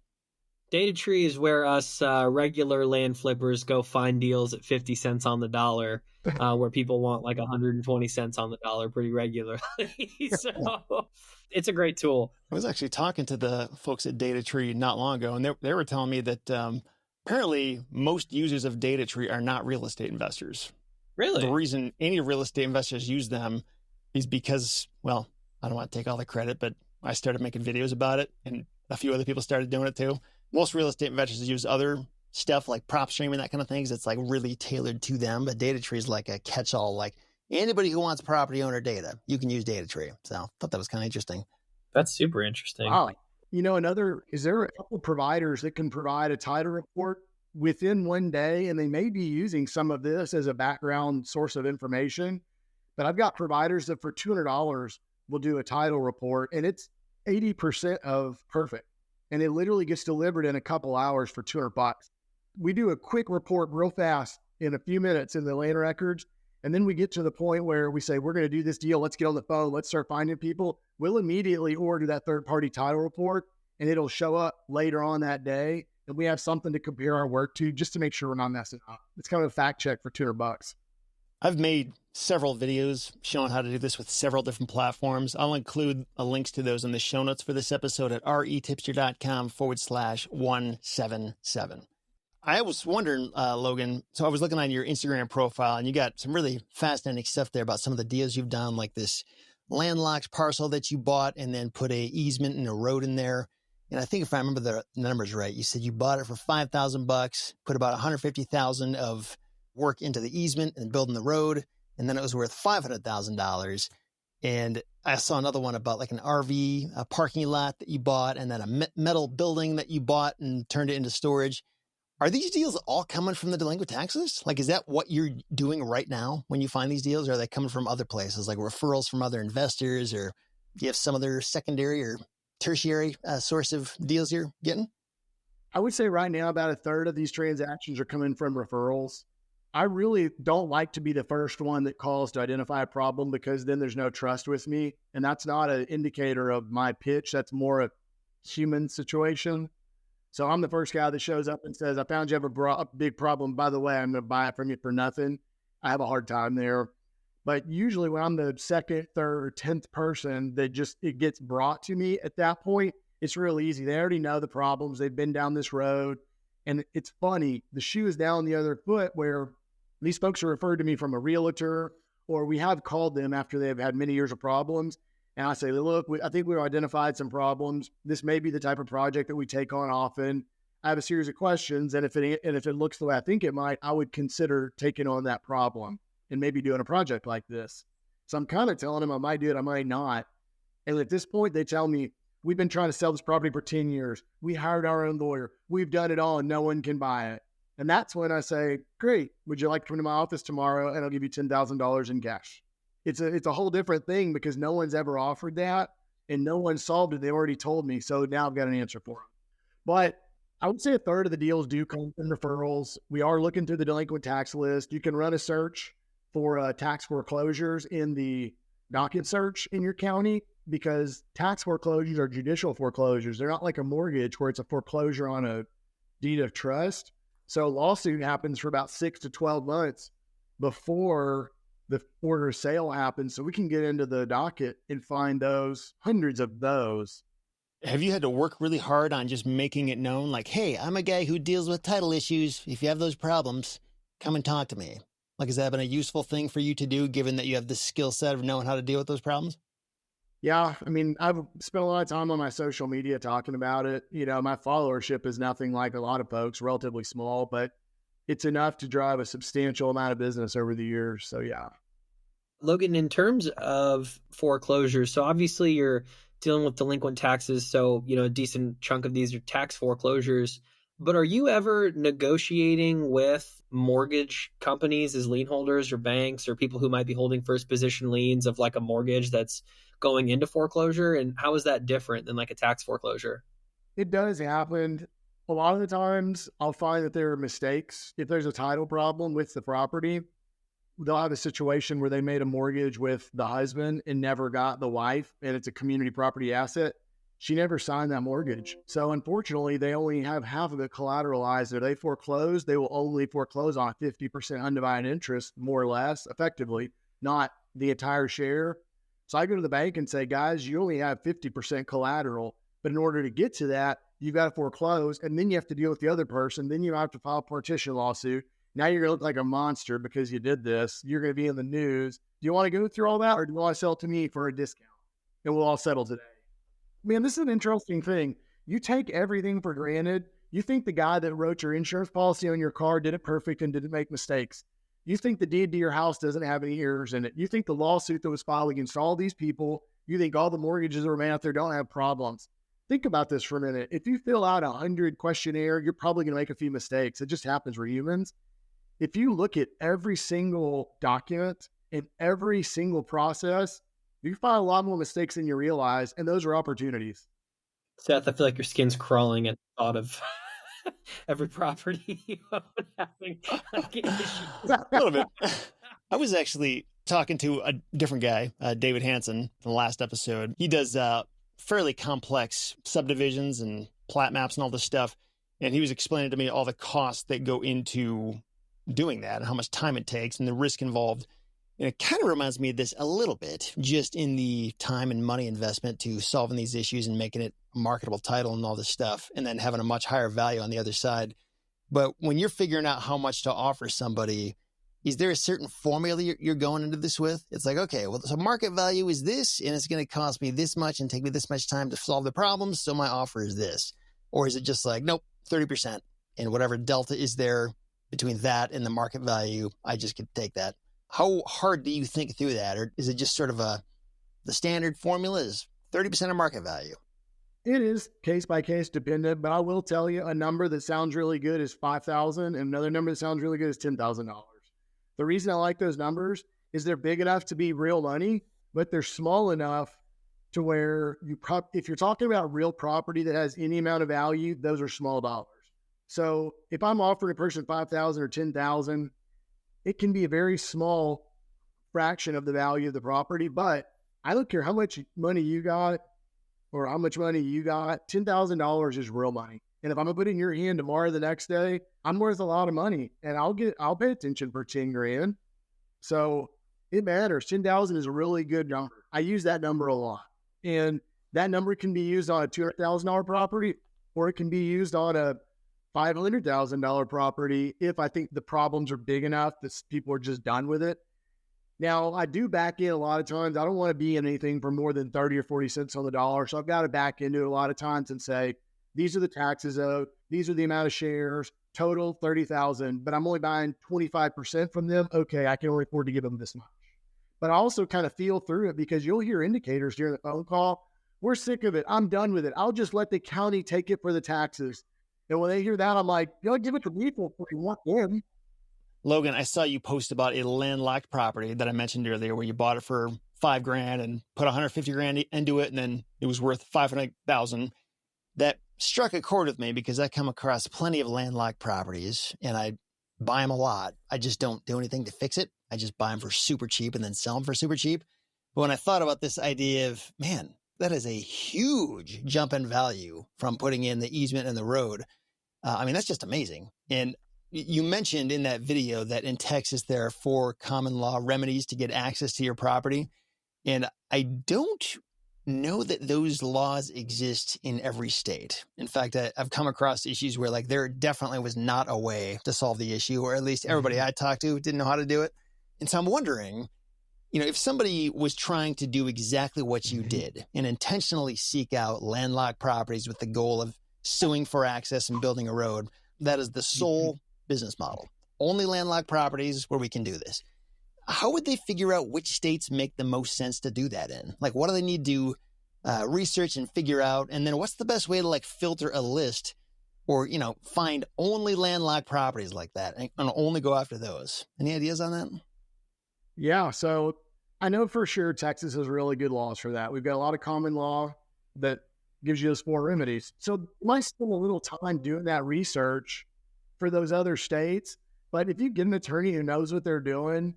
Data Tree is where us regular land flippers go find deals at 50 cents on the dollar, where people want like 120 cents on the dollar pretty regularly. So it's a great tool. I was actually talking to the folks at Data Tree not long ago, and they were telling me that apparently most users of Data Tree are not real estate investors. Really? The reason any real estate investors use them is because, well, I don't want to take all the credit, but I started making videos about it, and a few other people started doing it too. Most real estate investors use other stuff like prop stream and that kind of things. It's like really tailored to them. But Data Tree is like a catch-all. Like anybody who wants property owner data, you can use Data Tree. So I thought that was kind of interesting. That's super interesting. Wow. Is there a couple providers that can provide a title report within one day? And they may be using some of this as a background source of information. But I've got providers that for $200 will do a title report, and it's 80% of perfect. And it literally gets delivered in a couple hours for $200. We do a quick report real fast in a few minutes in the land records. And then we get to the point where we say, we're going to do this deal. Let's get on the phone. Let's start finding people. We'll immediately order that third-party title report, and it'll show up later on that day. And we have something to compare our work to just to make sure we're not messing up. It's kind of a fact check for $200. I've made several videos showing how to do this with several different platforms. I'll include links to those in the show notes for this episode at retipster.com/177. I was wondering, Logan, so I was looking on your Instagram profile and you got some really fascinating stuff there about some of the deals you've done, like this landlocked parcel that you bought and then put a easement and a road in there. And I think if I remember the numbers right, you said you bought it for $5,000, put about $150,000 of work into the easement and building the road. And then it was worth $500,000. And I saw another one about like an RV a parking lot that you bought and then a metal building that you bought and turned it into storage. Are these deals all coming from the delinquent taxes? Like, is that what you're doing right now when you find these deals? Or are they coming from other places, like referrals from other investors, or do you have some other secondary or tertiary source of deals you're getting? I would say right now about a third of these transactions are coming from referrals. I really don't like to be the first one that calls to identify a problem, because then there's no trust with me. And that's not an indicator of my pitch. That's more a human situation. So I'm the first guy that shows up and says, I found you have a big problem. By the way, I'm going to buy it from you for nothing. I have a hard time there. But usually when I'm the second, third, or 10th person that it gets brought to me at that point, it's real easy. They already know the problems. They've been down this road. And it's funny, the shoe is down the other foot, where these folks are referred to me from a realtor, or we have called them after they've had many years of problems. And I say, look, I think we've identified some problems. This may be the type of project that we take on often. I have a series of questions. And if it looks the way I think it might, I would consider taking on that problem and maybe doing a project like this. So I'm kind of telling them I might do it, I might not. And at this point, they tell me, we've been trying to sell this property for 10 years. We hired our own lawyer. We've done it all and no one can buy it. And that's when I say, great, would you like to come to my office tomorrow and I'll give you $10,000 in cash? It's a whole different thing, because no one's ever offered that and no one solved it. They already told me. So now I've got an answer for them. But I would say a third of the deals do come from referrals. We are looking through the delinquent tax list. You can run a search for tax foreclosures in the docket search in your county, because tax foreclosures are judicial foreclosures. They're not like a mortgage where it's a foreclosure on a deed of trust. So a lawsuit happens for about 6 to 12 months before the order of sale happens. So we can get into the docket and find those, hundreds of those. Have you had to work really hard on just making it known? Like, hey, I'm a guy who deals with title issues. If you have those problems, come and talk to me. Like, has that been a useful thing for you to do, given that you have the skill set of knowing how to deal with those problems? Yeah, I mean, I've spent a lot of time on my social media talking about it. My followership is nothing like a lot of folks, relatively small, but it's enough to drive a substantial amount of business over the years. So yeah. Logan, in terms of foreclosures, so obviously you're dealing with delinquent taxes. So, a decent chunk of these are tax foreclosures. But are you ever negotiating with mortgage companies as lien holders or banks or people who might be holding first position liens of like a mortgage that's going into foreclosure? And how is that different than like a tax foreclosure? It does happen. A lot of the times I'll find that there are mistakes. If there's a title problem with the property, they'll have a situation where they made a mortgage with the husband and never got the wife, and it's a community property asset. She never signed that mortgage. So unfortunately, they only have half of it collateralized. If they foreclose, they will only foreclose on 50% undivided interest, more or less, effectively, not the entire share. So I go to the bank and say, guys, you only have 50% collateral, but in order to get to that, you've got to foreclose, and then you have to deal with the other person. Then you have to file a partition lawsuit. Now you're going to look like a monster because you did this. You're going to be in the news. Do you want to go through all that, or do you want to sell it to me for a discount? And we'll all settle today. Man, this is an interesting thing. You take everything for granted. You think the guy that wrote your insurance policy on your car did it perfect and didn't make mistakes. You think the deed to your house doesn't have any errors in it. You think the lawsuit that was filed against all these people, you think all the mortgages that are made out there don't have problems. Think about this for a minute. If you fill out 100 questionnaire, you're probably going to make a few mistakes. It just happens. We're humans. If you look at every single document and every single process, you find a lot more mistakes than you realize, and those are opportunities. Seth, I feel like your skin's crawling at the thought of every property you own having like issues. A little bit. I was actually talking to a different guy, David Hansen, from the last episode. He does fairly complex subdivisions and plat maps and all this stuff. And he was explaining to me all the costs that go into doing that and how much time it takes and the risk involved. And it kind of reminds me of this a little bit, just in the time and money investment to solving these issues and making it a marketable title and all this stuff, and then having a much higher value on the other side. But when you're figuring out how much to offer somebody, is there a certain formula you're going into this with? It's like, okay, well, so market value is this, and it's going to cost me this much and take me this much time to solve the problems, so my offer is this. Or is it just like, nope, 30%, and whatever delta is there between that and the market value, I just could take that? How hard do you think through that? Or is it just sort of the standard formula is 30% of market value? It is case by case dependent, but I will tell you a number that sounds really good is $5,000 and another number that sounds really good is $10,000. The reason I like those numbers is they're big enough to be real money, but they're small enough to where if you're talking about real property that has any amount of value, those are small dollars. So if I'm offering a person $5,000 or $10,000, it can be a very small fraction of the value of the property, but I don't care how much money you got or how much money you got. $10,000 is real money. And if I'm gonna put it in your hand tomorrow, the next day, I'm worth a lot of money, and I'll pay attention for 10 grand. So it matters. 10,000 is a really good number. I use that number a lot, and that number can be used on a $200,000 property, or it can be used on a $500,000 property if I think the problems are big enough that people are just done with it. Now, I do back in a lot of times. I don't want to be in anything for more than 30 or 40 cents on the dollar. So I've got to back into it a lot of times and say, these are the taxes owed. These are the amount of shares, total 30,000, but I'm only buying 25% from them. Okay, I can only afford to give them this much. But I also kind of feel through it because you'll hear indicators during the phone call. We're sick of it. I'm done with it. I'll just let the county take it for the taxes. And when they hear that, I'm like, give it to people if you want them. Logan, I saw you post about a landlocked property that I mentioned earlier where you bought it for $5,000 and put $150,000 into it, and then it was worth $500,000. That struck a chord with me because I come across plenty of landlocked properties and I buy them a lot. I just don't do anything to fix it. I just buy them for super cheap and then sell them for super cheap. But when I thought about this idea of, man, that is a huge jump in value from putting in the easement and the road. That's just amazing. And you mentioned in that video that in Texas, there are 4 common law remedies to get access to your property. And I don't know that those laws exist in every state. In fact, I've come across issues where like there definitely was not a way to solve the issue, or at least everybody I talked to didn't know how to do it. And so I'm wondering, if somebody was trying to do exactly what you did and intentionally seek out landlocked properties with the goal of suing for access and building a road, that is the sole business model. Only landlocked properties where we can do this. How would they figure out which states make the most sense to do that in? Like, what do they need to research and figure out? And then what's the best way to like filter a list or, find only landlocked properties like that and only go after those? Any ideas on that? Yeah. So I know for sure Texas has really good laws for that. We've got a lot of common law that gives you those 4 remedies. So you might spend a little time doing that research for those other states. But if you get an attorney who knows what they're doing,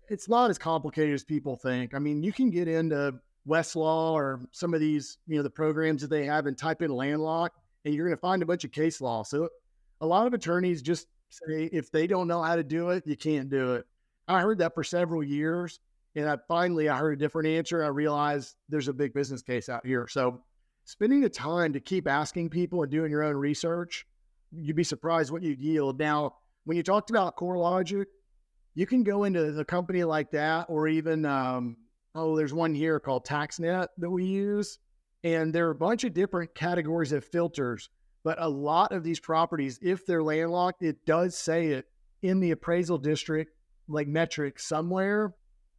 it's not as complicated as people think. I mean, you can get into Westlaw or some of these, the programs that they have and type in landlocked, and you're going to find a bunch of case law. So a lot of attorneys just say, if they don't know how to do it, you can't do it. I heard that for several years. And I heard a different answer. I realized there's a big business case out here. So spending the time to keep asking people and doing your own research, you'd be surprised what you yield. Now, when you talked about CoreLogic, you can go into a company like that, or even, there's one here called TaxNet that we use. And there are a bunch of different categories of filters. But a lot of these properties, if they're landlocked, it does say it in the appraisal district, like metric somewhere.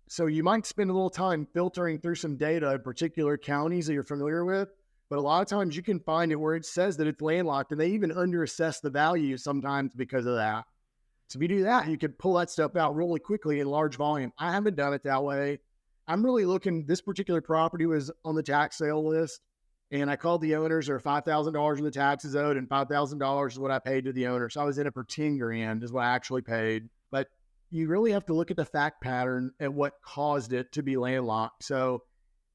So you might spend a little time filtering through some data in particular counties that you're familiar with. But a lot of times you can find it where it says that it's landlocked, and they even underassess the value sometimes because of that. So if you do that, you could pull that stuff out really quickly in large volume. I haven't done it that way. I'm really looking, this particular property was on the tax sale list, and I called the owners. There are $5,000 in the taxes owed, and $5,000 is what I paid to the owner. So I was in it for $10,000 is what I actually paid. But you really have to look at the fact pattern and what caused it to be landlocked. So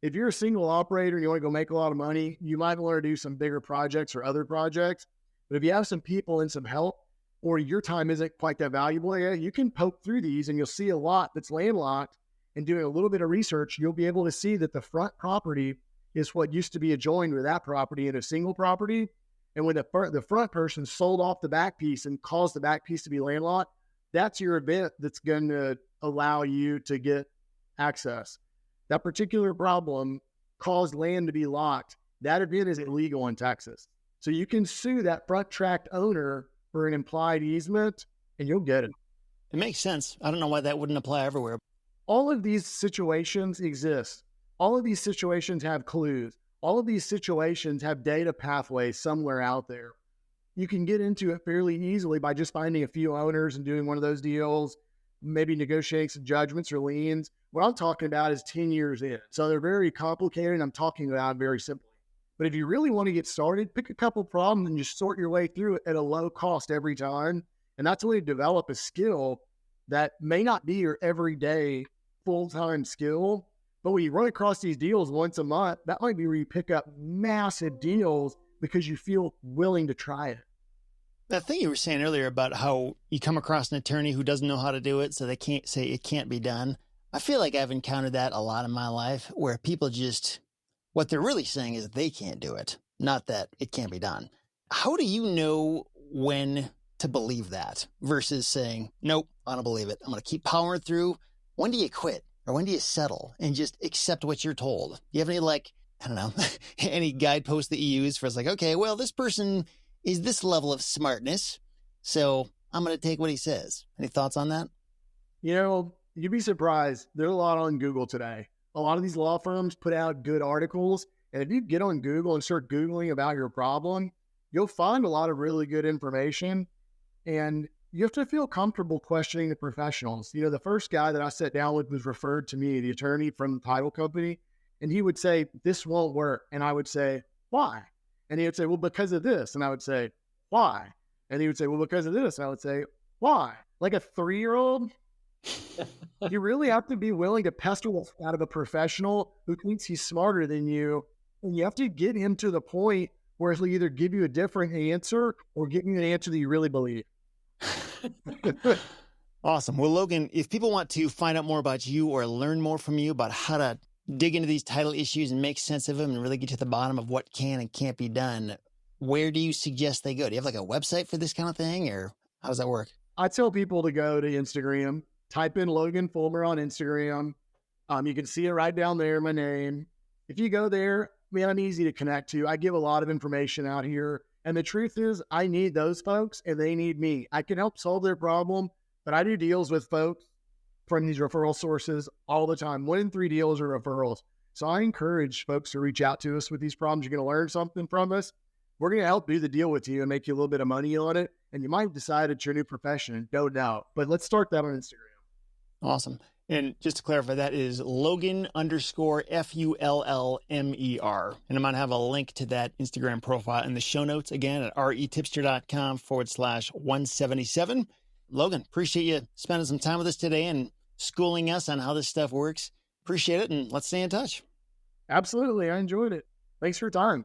if you're a single operator and you want to go make a lot of money, you might want to do some bigger projects or other projects. But if you have some people and some help, or your time isn't quite that valuable, you can poke through these and you'll see a lot that's landlocked. And doing a little bit of research, you'll be able to see that the front property is what used to be adjoined with that property in a single property. And when the front person sold off the back piece and caused the back piece to be landlocked, that's your event that's going to allow you to get access. That particular problem caused land to be locked. That event is illegal in Texas. So you can sue that front tract owner for an implied easement, and you'll get it. It makes sense. I don't know why that wouldn't apply everywhere. All of these situations exist. All of these situations have clues. All of these situations have data pathways somewhere out there. You can get into it fairly easily by just finding a few owners and doing one of those deals, maybe negotiating some judgments or liens. What I'm talking about is 10 years in. So they're very complicated, and I'm talking about very simply. But if you really want to get started, pick a couple problems and just sort your way through it at a low cost every time. And that's a way to develop a skill that may not be your everyday full-time skill. But when you run across these deals once a month, that might be where you pick up massive deals because you feel willing to try it. That thing you were saying earlier about how you come across an attorney who doesn't know how to do it, so they can't say it can't be done. I feel like I've encountered that a lot in my life, where people just, what they're really saying is they can't do it, not that it can't be done. How do you know when to believe that versus saying, nope, I don't believe it, I'm going to keep powering through? When do you quit? Or when do you settle and just accept what you're told? Do you have any, I don't know, any guideposts that you use for it's like, okay, well, this person is this level of smartness, so I'm going to take what he says. Any thoughts on that? You'd be surprised. There's a lot on Google today. A lot of these law firms put out good articles. And if you get on Google and start Googling about your problem, you'll find a lot of really good information. And you have to feel comfortable questioning the professionals. The first guy that I sat down with was referred to me, the attorney from the title company. And he would say, this won't work. And I would say, why? And he would say, well, because of this. And I would say, why? And he would say, well, because of this. And I would say, why? Like a 3-year-old? You really have to be willing to pester out of a professional who thinks he's smarter than you. And you have to get him to the point where he'll either give you a different answer or give you an answer that you really believe. Awesome. Well, Logan, if people want to find out more about you or learn more from you about how to dig into these title issues and make sense of them and really get to the bottom of what can and can't be done, where do you suggest they go? Do you have like a website for this kind of thing, or how does that work? I tell people to go to Instagram, type in Logan Fullmer on Instagram. You can see it right down there, my name. If you go there, man, I'm easy to connect to. I give a lot of information out here. And the truth is, I need those folks and they need me. I can help solve their problem, but I do deals with folks from these referral sources all the time. 1 in 3 deals are referrals. So I encourage folks to reach out to us with these problems. You're going to learn something from us. We're going to help do the deal with you and make you a little bit of money on it. And you might decide it's your new profession, no doubt. But let's start that on Instagram. Awesome. And just to clarify, that is Logan_Fullmer. And I'm going to have a link to that Instagram profile in the show notes again at REtipster.com/177. Logan, appreciate you spending some time with us today and schooling us on how this stuff works. Appreciate it. And let's stay in touch. Absolutely. I enjoyed it. Thanks for your time.